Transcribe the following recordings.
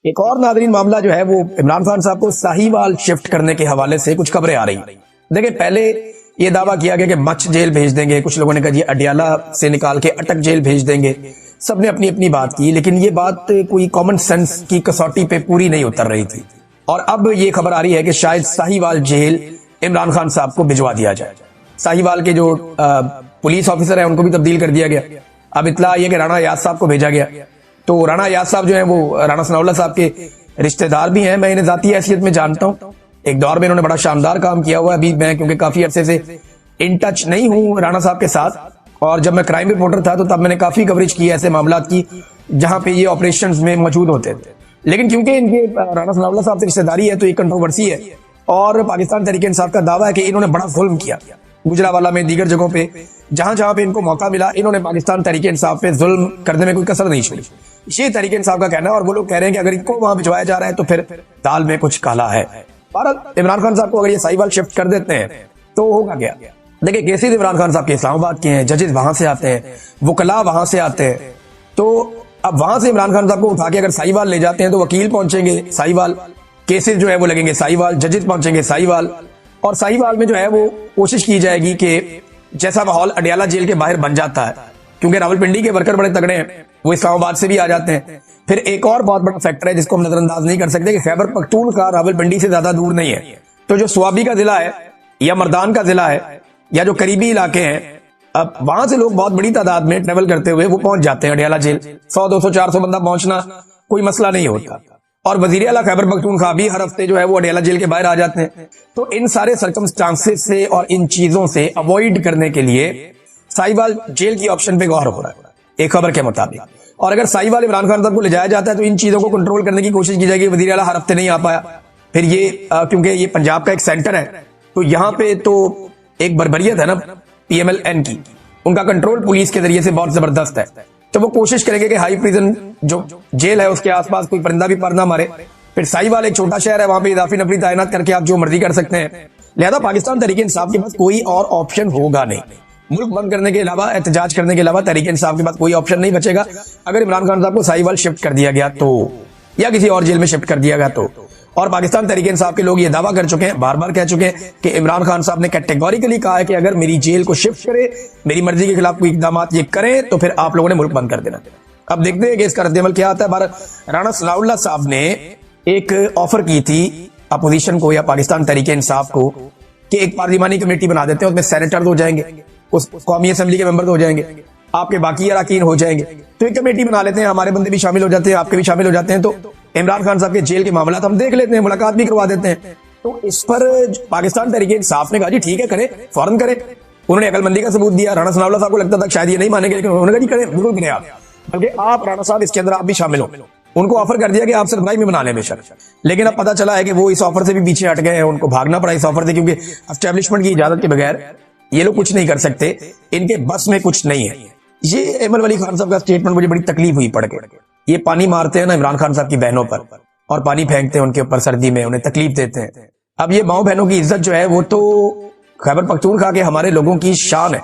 एक और नाज़रीन मामला जो है वो इमरान खान साहब को साहिवाल शिफ्ट करने के हवाले से कुछ खबरें आ रही। देखिए, पहले ये दावा किया गया कि मच जेल भेज देंगे, कुछ लोगों ने कहा जी अडियाला से निकाल के अटक जेल भेज देंगे। सबने अपनी अपनी बात की, लेकिन ये बात कोई कॉमन सेंस की कसौटी पे पूरी नहीं उतर रही थी। और अब ये खबर आ रही है कि शायद साहिवाल जेल इमरान खान साहब को भिजवा दिया जाए। साहिवाल के जो पुलिस ऑफिसर है उनको भी तब्दील कर दिया गया। अब इत्तला आई है कि राणा अयाज साहब को भेजा गया। तो राणा अयाज साहब जो है वो राणा सनाउल्लाह साहब के रिश्तेदार भी हैं। मैं इन्हें जाती हैसियत में जानता हूँ। एक दौर में इन्होंने बड़ा शानदार काम किया हुआ है। अभी मैं क्योंकि काफी अरसे से इन टच नहीं हूँ राणा साहब के साथ, और जब मैं क्राइम रिपोर्टर था तो तब मैंने काफी कवरेज की ऐसे मामला की जहां पे ये ऑपरेशंस में मौजूद होते थे। लेकिन क्योंकि इनके राणा सनाउल्लाह साहब से रिश्तेदारी है तो ये कंट्रोवर्सी है, और पाकिस्तान तहरीक इंसाफ का दावा है कि इन्होंने बड़ा जुल्म किया गुजरावाला में, दीगर जगहों पे जहां जहां पे इनको मौका मिला इन्होंने पाकिस्तान तहरीक इंसाफ पे जुल्म करने में कोई कसर नहीं छोड़ी। ये तहरीक इंसाफ का कहना है, और वो लोग कह रहे हैं कि अगर इनको वहां भिजवाया जा रहा है तो फिर दाल में कुछ काला है। भारत इमरान खान साहब को अगर ये साहिवाल शिफ्ट कर देते हैं तो होगा क्या? देखिए, केसेस इमरान खान साहब के इस्लामाबाद के हैं, जजेस वहां से आते हैं, वकला वहां से आते हैं। तो अब वहां से इमरान खान साहब को उठा के अगर साहिवाल ले जाते हैं तो वकील पहुंचेंगे साहिवाल, केसेस जो है वो लगेंगे साहिवाल, जजेस पहुंचेंगे साहिवाल, और साहिवाल में जो है वो कोशिश की जाएगी कि जैसा माहौल अडियाला जेल के बाहर बन जाता है, क्योंकि रावलपिंडी के वर्कर बड़े तगड़े हैं, वो इस्लामाबाद से भी आ जाते हैं। फिर एक और बहुत बड़ा फैक्टर है जिसको हम नजरअंदाज नहीं कर सकते कि खैबर पख्तूनख्वा रावलपिंडी से ज्यादा दूर नहीं है। तो जो स्वाबी का जिला है या मर्दान का जिला है या जो करीबी इलाके हैं, अब वहां से लोग बहुत बड़ी तादाद में ट्रेवल करते हुए वो पहुंच जाते हैं अडियाला जेल। 100, 200, 400 बंदा पहुंचना कोई मसला नहीं होता। और वजीर आला खैबर पख्तूनख्वा भी हर हफ्ते जो है वो अडियाला जेल के बाहर आ जाते हैं। तो इन सारे सर्कमस्टांसेस से और इन चीजों से अवॉइड करने के लिए साहिवाल जेल की ऑप्शन पे गौर हो रहा है एक खबर के मुताबिक। और अगर साहिवाल इमरान खान साहब को ले जाया जाता है तो इन चीजों को कंट्रोल करने की कोशिश की जाएगी। वजीर आला हर हफ्ते नहीं आ पाया, फिर ये क्योंकि ये पंजाब का एक सेंटर है तो यहाँ पे तो एक बर्बरियत है ना PMLN की, उनका कंट्रोल पुलिस के जरिए से बहुत जबरदस्त है। तो वो कोशिश करेंगे कि हाई प्रिजन जो जेल है उसके आसपास कोई परिंदा भी पर ना मारे। फिर साहिवाल एक छोटा शहर है, वहां पे इजाफी नफरी तैनात करके आप जो मर्जी कर सकते हैं। लिहाजा पाकिस्तान तहरीक इंसाफ के पास कोई और ऑप्शन होगा नहीं। मुल्क बंद करने के अलावा, एहतजाज करने के अलावा तहरीक इंसाफ के पास कोई ऑप्शन नहीं बचेगा अगर इमरान खान साहब को साहिवाल शिफ्ट कर दिया गया तो, या किसी और जेल में शिफ्ट कर दिया गया तो। और पाकिस्तान तहरीक इंसाफ के लोग ये दावा कर चुके हैं, बार बार कह चुके हैं कि इमरान खान साहब ने कैटेगोरिकली कहा है कि अगर मेरी जेल को शिफ्ट करे, मेरी मर्जी के खिलाफ कोई इकदाम ये करें तो फिर आप लोगों ने मुल्क बंद कर देना। अब देखते हैं कि इसका रद्द-ए-अमल क्या आता है। राणा सनाउल्लाह साहब ने एक ऑफर की थी अपोजिशन को या पाकिस्तान तहरीक इंसाफ को कि एक पार्लिमानी कमेटी बना देते हैं, उसमें सेनेटर हो जाएंगे, उस कौमी असेंबली के मेंबर हो जाएंगे, आपके बाकी अरकान हो जाएंगे, तो एक कमेटी बना लेते हैं, हमारे बंदे भी शामिल हो जाते हैं, आपके भी शामिल हो जाते हैं, तो इमरान खान साहब के जेल के मामला हम देख लेते हैं, मुलाकात भी करवा देते हैं। तो इस पर पाकिस्तान तहरीक इंसाफ ने कहा जी ठीक है करें, फौरन करें। उन्होंने अकलमंदी का सबूत दिया। राणा सनाउल्लाह साहब को लगता था शायद ये नहीं मानेंगे, लेकिन उन्होंने कहा जी करें, बिल्कुल करें आप, बल्कि आप राणा साहब इसके अंदर आप भी शामिल हो। उनको ऑफर कर दिया कि आप सरबराही में बना लें बेशक, लेकिन अब पता चला है कि वो इस ऑफर से भी पीछे हट गए हैं, उनको भागना पड़ा इस ऑफर से, क्योंकि एस्टेब्लिशमेंट की इजाजत के बगैर ये लोग कुछ नहीं कर सकते, इनके बस में कुछ नहीं है। ये अहमद वली खान साहब का स्टेटमेंट मुझे बड़ी तकलीफ हुई पढ़ के। ये पानी मारते हैं ना इमरान खान साहब की बहनों पर, और पानी फेंकते हैं उनके ऊपर सर्दी में, उन्हें तकलीफ देते हैं। अब ये माओ बहनों की इज्जत जो है वो तो खैबर पख्तूनख्वा के हमारे लोगों की शान है,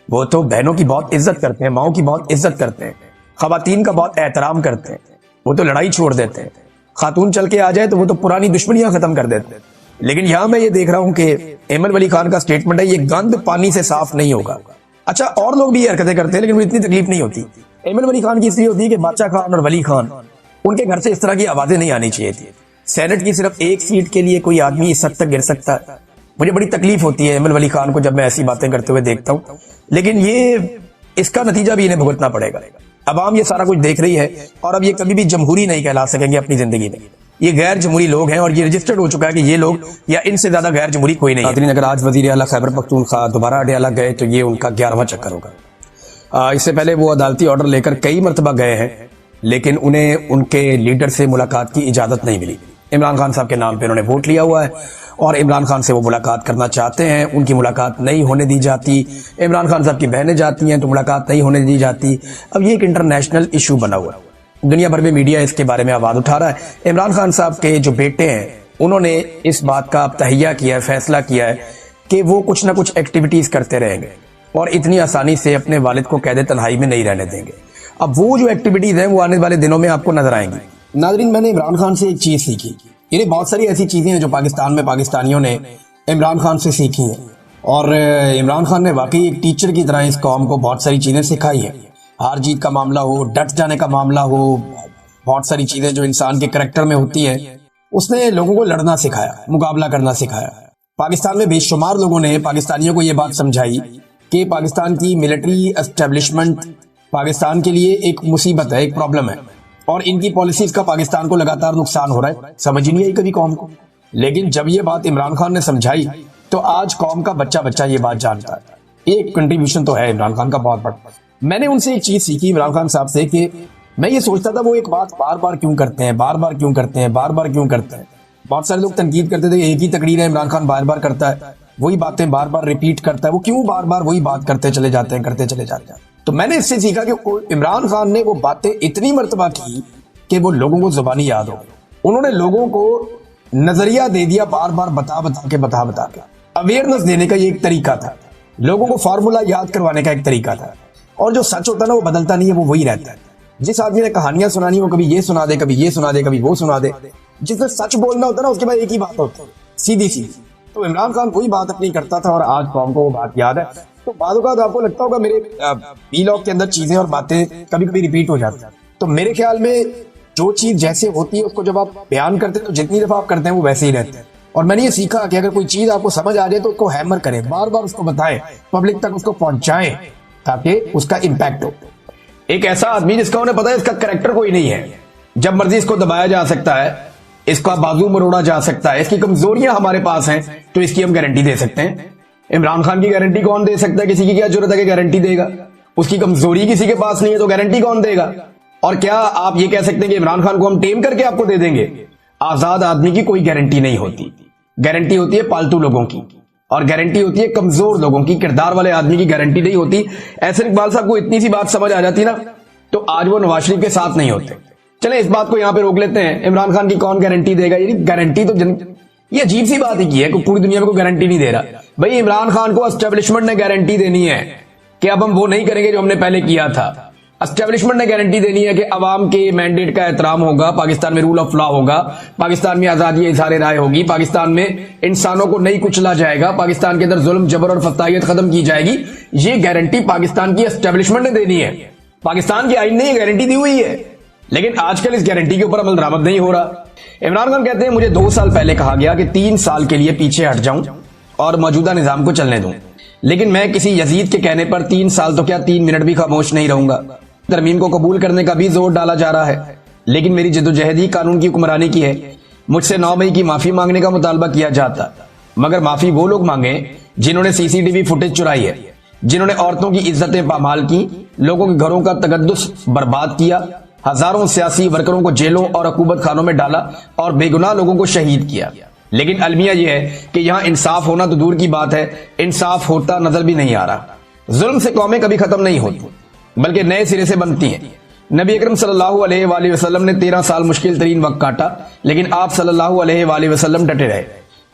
वो तो बहनों की बहुत इज्जत करते हैं, माओ की बहुत इज्जत करते हैं, खवातीन का बहुत एहतराम करते हैं, वो तो लड़ाई छोड़ देते हैं। खातून चल के आ जाए तो वो तो पुरानी दुश्मनियां खत्म कर देते हैं। लेकिन यहां मैं ये देख रहा हूं कि अहमद वली खान का स्टेटमेंट है ये गंद पानी से साफ नहीं होगा। अच्छा, और लोग भी ये हरकतें करते हैं लेकिन मुझे इतनी तकलीफ नहीं होती। अहमद वली खान की इसलिए होती है कि बादशाह खान और वली खान, उनके घर से इस तरह की आवाजें नहीं आनी चाहिए थी। सेनेट की सिर्फ एक सीट के लिए कोई आदमी इस हद तक गिर सकता है, मुझे बड़ी तकलीफ होती है अहमद वली खान को जब मैं ऐसी बातें करते हुए देखता हूं। लेकिन ये इसका नतीजा भी इन्हें भुगतना पड़ेगा। अवाम ये सारा कुछ देख रही है, और अब ये कभी भी जमहूरी नहीं कहला सकेंगे अपनी जिंदगी में। ये गैर जमहूरी लोग हैं, और ये रजिस्टर्ड हो चुका है कि ये लोग या इनसे ज्यादा गैर जमहूरी कोई नहीं है। अगर आज वजीर आला खैबर पख्तूनख्वा दोबारा अडियाला गए तो ये उनका 11वां चक्कर होगा। इससे पहले वो अदालती ऑर्डर लेकर कई मरतबा गए हैं, लेकिन उन्हें उनके लीडर से मुलाकात की इजाजत नहीं मिली। इमरान खान साहब के नाम पे उन्होंने वोट लिया हुआ है और इमरान खान से वो मुलाकात करना चाहते हैं, उनकी मुलाकात नहीं होने दी जाती। इमरान खान साहब की बहनें जाती हैं तो मुलाकात नहीं होने दी जाती। अब ये एक इंटरनेशनल इशू बना हुआ है, दुनिया भर में मीडिया इसके बारे में आवाज उठा रहा है। इमरान खान साहब के जो बेटे हैं उन्होंने इस बात का अब तहिया किया है, फैसला किया है कि वो कुछ ना कुछ एक्टिविटीज करते रहेंगे और इतनी आसानी से अपने वालिद को कैद तन्हाई में नहीं रहने देंगे। अब वो जो एक्टिविटीज हैं वो आने वाले दिनों में आपको नजर आएंगी। नाजरीन, मैंने इमरान खान से एक चीज सीखी। यानी बहुत सारी ऐसी चीजें हैं जो पाकिस्तान में पाकिस्तानियों ने इमरान खान से सीखी हैं, और इमरान खान ने वाकई एक टीचर की तरह इस कौम को बहुत सारी चीजें सिखाई हैं। हार जीत का मामला हो, डट जाने का मामला हो, बहुत सारी चीजें जो इंसान के करैक्टर में होती हैं, उसने लोगों को लड़ना सिखाया, मुकाबला करना सिखाया। पाकिस्तान में बेशुमार लोगों ने पाकिस्तानियों को यह बात समझाई कि पाकिस्तान की मिलिट्री एस्टेब्लिशमेंट पाकिस्तान के लिए एक मुसीबत है, एक प्रॉब्लम है, और इनकी पॉलिसीज का पाकिस्तान को लगातार नुकसान हो रहा है। समझ ही नहीं आई कभी कौम को। लेकिन जब ये बात इमरान खान ने समझाई तो आज कौम का बच्चा बच्चा ये बात जानता है। एक कंट्रीब्यूशन तो है इमरान खान का बहुत बड़ा। मैंने उनसे एक चीज सीखी इमरान खान साहब से कि मैं ये सोचता था वो एक बात बार बार क्यों करते हैं, बार बार क्यों करते हैं, बार बार क्यों करते हैं। बहुत सारे लोग तनकीद करते थे, एक ही तकरीर है, इमरान खान बार बार करता है, वही बातें बार बार रिपीट करता है, वो क्यों बार बार वही बात करते चले जाते हैं, करते चले जाते हैं। तो मैंने इससे सीखा कि इमरान खान ने वो बातें इतनी मर्तबा की कि वो लोगों को जुबानी याद हो। उन्होंने लोगों को नजरिया दे दिया, बार बार बता बता के अवेयरनेस देने का ये एक तरीका था, लोगों को फार्मूला याद करवाने का एक तरीका था। और जो सच होता है ना वो बदलता नहीं है, वो वही रहता है। जिस आदमी ने कहानियां सुनानी वो कभी ये सुना दे, कभी ये सुना दे, कभी वो सुना दे। जिसने सच बोलना होता है ना उसके बाद एक ही बात होती है, सीधी सीधी। तो इमरान खान वही बात अपनी करता था और आज कौम को वो बात याद है। तो बाद आपको लगता होगा मेरे वीलॉग के अंदर चीजें और बातें कभी कभी रिपीट हो जाती हैं। तो मेरे ख्याल में जो चीज जैसे होती है उसको जब आप बयान करते हैं तो जितनी दफा आप करते हैं वो वैसे ही रहते हैं। और मैंने ये सीखा कि अगर कोई चीज आपको समझ आ जाए तो उसको हैमर करें, बार बार उसको बताएं, पब्लिक तक उसको पहुंचाएं ताकि उसका इम्पैक्ट हो। एक ऐसा आदमी जिसका उन्हें पता है इसका कैरेक्टर कोई नहीं है, जब मर्जी इसको दबाया जा सकता है, इसका बाजू मरोड़ा जा सकता है, इसकी कमजोरियां हमारे पास हैं तो इसकी हम गारंटी दे सकते हैं। इमरान खान की गारंटी कौन दे सकता है? किसी की क्या जरूरत है कि गारंटी देगा? उसकी कमजोरी किसी के पास नहीं है तो गारंटी कौन देगा? और क्या आप ये कह सकते हैं कि इमरान खान को हम टेम करके आपको दे देंगे? आजाद आदमी की कोई गारंटी नहीं होती। गारंटी होती है पालतू लोगों की, और गारंटी होती है कमजोर लोगों की। किरदार वाले आदमी की गारंटी नहीं होती। ऐसे इकबाल साहब को इतनी सी बात समझ आ जाती ना तो आज वो नवाज शरीफ के साथ नहीं होते। चले इस बात को यहां पे रोक लेते हैं। इमरान खान की कौन गारंटी देगा? ये गारंटी तो ये अजीब सी बात ही की है कि पूरी दुनिया में कोई गारंटी नहीं दे रहा। भाई इमरान खान को एस्टेब्लिशमेंट ने गारंटी देनी है कि अब हम वो नहीं करेंगे जो हमने पहले किया था। एस्टेब्लिशमेंट ने गारंटी देनी है कि अवाम के मैंडेट का एहतराम होगा, पाकिस्तान में रूल ऑफ लॉ होगा, पाकिस्तान में आजादी इज़हार राय होगी, पाकिस्तान में इंसानों को नहीं कुचला जाएगा, पाकिस्तान के अंदर जुल्म जबर और फसादियत खत्म की जाएगी। ये गारंटी पाकिस्तान की एस्टेब्लिशमेंट ने देनी है। पाकिस्तान की आईन ने ये गारंटी दी हुई है, लेकिन आजकल इस गारंटी के ऊपर अमल दरामद नहीं हो रहा। इमरान खान कहते हैं मुझे 2 साल पहले कहा गया कि 3 साल के लिए पीछे हट जाऊं और मौजूदा निजाम को चलने दूं, लेकिन मैं किसी यजीद के कहने पर 3 साल तो क्या 3 मिनट भी खामोश नहीं रहूंगा। तरमीम को कबूल करने का भी जोर डाला जा रहा है, लेकिन मेरी जद्दोजहद ही कानून की हुक्मरानी की है। मुझसे 9 मई की माफी मांगने का मुतालबा किया जाता, मगर माफी वो लोग मांगे जिन्होंने सीसीटीवी फुटेज चुराई है, जिन्होंने औरतों की इज्जतें पामाल की, लोगों के घरों का तकद्दुस बर्बाद किया, हजारों सियासी वर्करों को जेलों और हुकूमत खानों में डाला और बेगुनाह लोगों को शहीद किया। लेकिन अलमिया यह है कि यहां इंसाफ होना तो दूर की बात है, इंसाफ होता नजर भी नहीं आ रहा। जुल्म से कौमें कभी खत्म नहीं होती, बल्कि नए सिरे से बनती हैं। नबी अकरम सल्लल्लाहु अलैहि वसल्लम ने 13 साल मुश्किल तरीन वक्त काटा, लेकिन आप सल्लल्लाहु अलैहि वसल्लम डटे रहे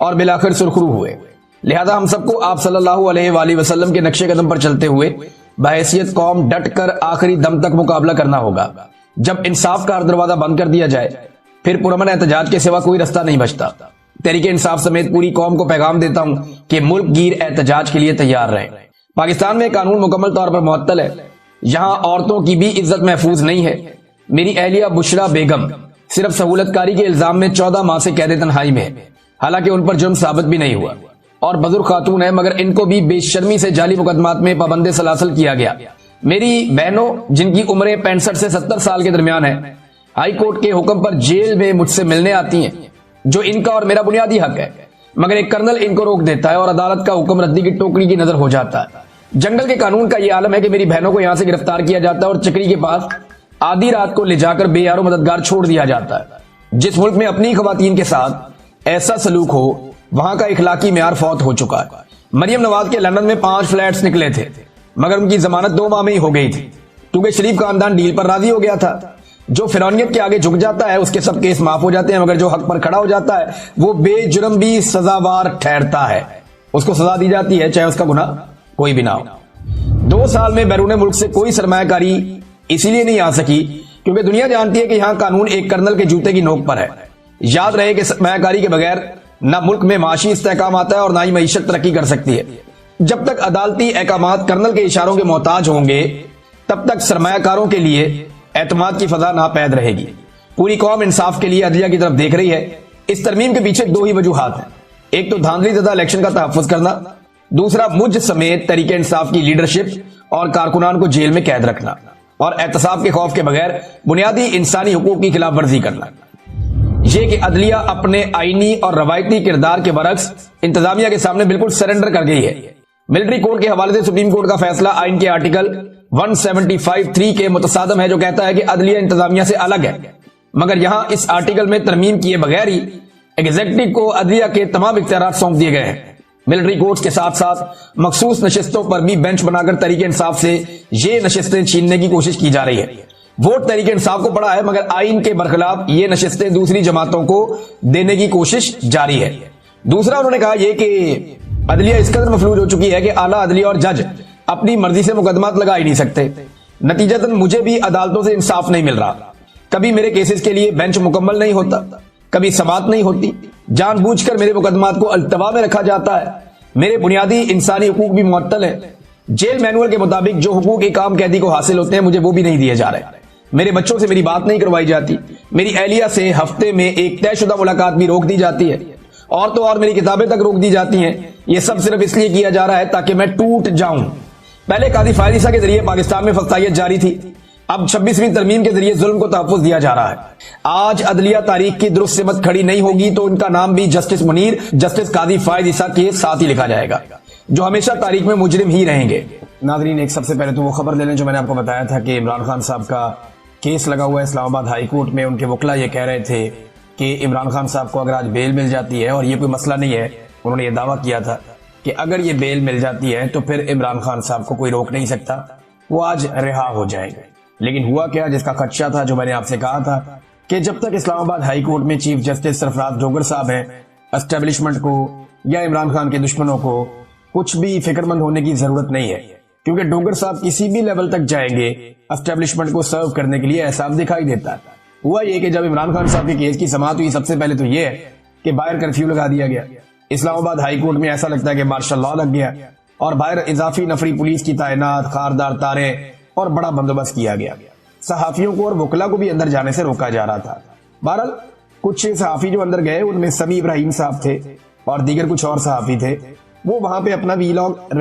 और बिलाखिर सुरखरू हुए। लिहाजा हम सबको आप सल्लल्लाहु अलैहि वसल्लम के नक्शे कदम पर चलते हुए बहैसियत कौम डट कर आखिरी दम तक मुकाबला करना होगा। जब इंसाफ का हर दरवाजा बंद कर दिया जाए फिर पुरअमन एहतजाज के सिवा कोई रास्ता नहीं बचता। तहरीके इंसाफ समेत पूरी कौम को पैगाम देता हूं कि मुल्क गिर एहतजाज के लिए तैयार रहें। पाकिस्तान में कानून मुकम्मल तौर पर मुअत्तल है, यहां औरतों की भी इज्जत महफूज नहीं है। मेरी अहलिया बुशरा बेगम सिर्फ सहूलतकारी के इल्जाम में 14 माह से कैद तन्हाई में है, हालांकि उन पर जुर्म साबित भी नहीं हुआ और बुजुर्ग खातून है, मगर इनको भी बेशर्मी से जाली मुकदमात में पाबंदे सलासल किया गया। मेरी बहनों जिनकी उम्रें 65 से 70 साल के दरमियान है, हाई कोर्ट के हुक्म पर जेल में मुझसे मिलने आती हैं, जो इनका और मेरा बुनियादी हक है, मगर एक कर्नल इनको रोक देता है और अदालत का हुक्म रद्दी की टोकरी की नजर हो जाता है। जंगल के कानून का यह आलम है कि मेरी बहनों को यहां से गिरफ्तार किया जाता है और चक्री के पास आधी रात को ले जाकर बेयारो मददगार छोड़ दिया जाता है। जिस मुल्क में अपनी खवातीन के साथ ऐसा सलूक हो वहां का इखलाकी मेयार फौत हो चुका है। मरियम नवाज के लंदन में 5 फ्लैट्स निकले थे, मगर उनकी जमानत 2 माह में ही हो गई थी, क्योंकि शरीफ खानदान डील पर राजी हो गया था। जो फिरौनियत के आगे झुक जाता है उसके सब केस माफ हो जाते हैं, मगर जो हक पर खड़ा हो जाता है वो बेजुर्म भी सजावार ठहरता है, उसको सजा दी जाती है चाहे उसका गुनाह कोई भी ना हो। 2 साल में बैरून मुल्क से कोई सरमायाकारी इसीलिए नहीं आ सकी क्योंकि दुनिया जानती है कि यहां कानून एक कर्नल के जूते की नोक पर है। याद रहे कि सरमायाकारी के बगैर न मुल्क में माशी इस्तेहकाम आता है और ना ही मईशत तरक्की कर सकती है। जब तक अदालती अहकामात कर्नल के इशारों के मोहताज होंगे तब तक सरमायाकारों के लिए एतमाद की फजा नापैद रहेगी। पूरी कौम इंसाफ के लिए अदलिया की तरफ देख रही है। इस तरमीम के पीछे दो ही वजूहात हैं, एक तो धांधली ज़दा इलेक्शन का तहफ़्फ़ुज़ करना, दूसरा मुझ समेत तरीके इंसाफ की लीडरशिप और कारकुनान को जेल में कैद रखना और एहतसाब के खौफ के बगैर बुनियादी इंसानी हुकूक की खिलाफ वर्जी करना। यह कि अदलिया अपने आईनी और रवायती किरदार के बरक्स इंतजामिया के सामने बिल्कुल सरेंडर कर गई है। मिलिट्री कोड के हवाले से सुप्रीम कोर्ट का फैसला आइन के आर्टिकल 175(3) के मुतसादम है, जो कहता है कि अदलिया इंतजामिया से अलग है। मगर यहां इस आर्टिकल में तरमीम किए बगैर ही एग्जीक्यूटिव को अदलिया के तमाम इख्तियारात सौंप दिए गए हैं। मिलिट्री कोर्ट्स के साथ साथ मखसूस नशिस्तों पर भी बेंच बनाकर तरीके इंसाफ से ये नशिस्तें छीनने की कोशिश की जा रही है। वोट तरीके इंसाफ को पड़ा है, मगर आइन के बरखिलाफ ये नशिस्तें दूसरी जमातों को देने की कोशिश जारी है। दूसरा उन्होंने कहा यह कि अदलिया इस कदर मफलूज हो चुकी है कि आला अदलिया और जज अपनी मर्जी से मुकदमात लगा ही नहीं सकते। नतीजतन मुझे भी अदालतों से इंसाफ नहीं मिल रहा। कभी मेरे केसेस के लिए बेंच मुकम्मल नहीं होता, कभी समाअत नहीं होती, जानबूझकर मेरे मुकदमात को अल्तवा में रखा जाता है। मेरे बुनियादी इंसानी हुकूक भी मुअत्तल है। जेल मैनुअल के मुताबिक जो हुकूक एक आम कैदी को हासिल होते हैं मुझे वो भी नहीं दिए जा रहे। मेरे बच्चों से मेरी बात नहीं करवाई जाती। मेरी एहलिया से हफ्ते में एक तयशुदा मुलाकात भी रोक दी जाती है। और तो और मेरी किताबें तक रोक दी जाती हैं। ये सब सिर्फ इसलिए किया जा रहा है ताकि मैं टूट जाऊं। पहले कादी फायद ईसा के जरिए पाकिस्तान में फख्तायत जारी थी, अब 26वीं तरमीम के जरिए जुल्म को तहफ़्फ़ुज़ दिया जा रहा है। आज अदलिया तारीख की दुरुस्त सिमत खड़ी नहीं होगी तो उनका नाम भी जस्टिस मुनीर, जस्टिस कादी फायद ईसा के साथ ही लिखा जाएगा, जो हमेशा तारीख में मुजरिम ही रहेंगे। नाज़रीन, एक सबसे पहले तो वो खबर ले लें जो मैंने आपको बताया था कि इमरान खान साहब का केस लगा हुआ है इस्लामाबाद हाई कोर्ट में। उनके वकील ये कह रहे थे कि इमरान खान साहब को अगर आज बेल मिल जाती है, और ये कोई मसला नहीं है, उन्होंने ये दावा किया था कि अगर ये बेल मिल जाती है तो फिर इमरान खान साहब को कोई रोक नहीं सकता, वो आज रिहा हो जाएंगे। लेकिन हुआ क्या, जिसका खदशा था, जो मैंने आपसे कहा था कि जब तक इस्लामाबाद हाई कोर्ट में चीफ जस्टिस सरफराज डोगर साहब हैं, एस्टेब्लिशमेंट को या इमरान खान के दुश्मनों को कुछ भी फिक्रमंद होने की जरूरत नहीं है, क्योंकि डोगर साहब किसी भी लेवल तक जाएंगे एस्टेब्लिशमेंट को सर्व करने के लिए, ऐसा दिखाई देता है। हुआ ये कि जब इमरान खान साहब के केस की समाअत हुई, सबसे पहले तो ये है कि बाहर कर्फ्यू लगा दिया गया। इस्लामाबाद हाई कोर्ट में ऐसा लगता है कि मार्शल लॉ लग गया और बाहर इजाफी नफरी पुलिस की तैनात, खारदार तारे और बड़ा बंदोबस्त किया गया। सहाफियों को और वकला को भी अंदर जाने से रोका जा रहा था। बहरहाल कुछ सहाफी जो अंदर गए उनमें समी इब्राहिम साहब थे और दीगर कुछ और सहाफी थे, वो वहां पे अपना वीलॉग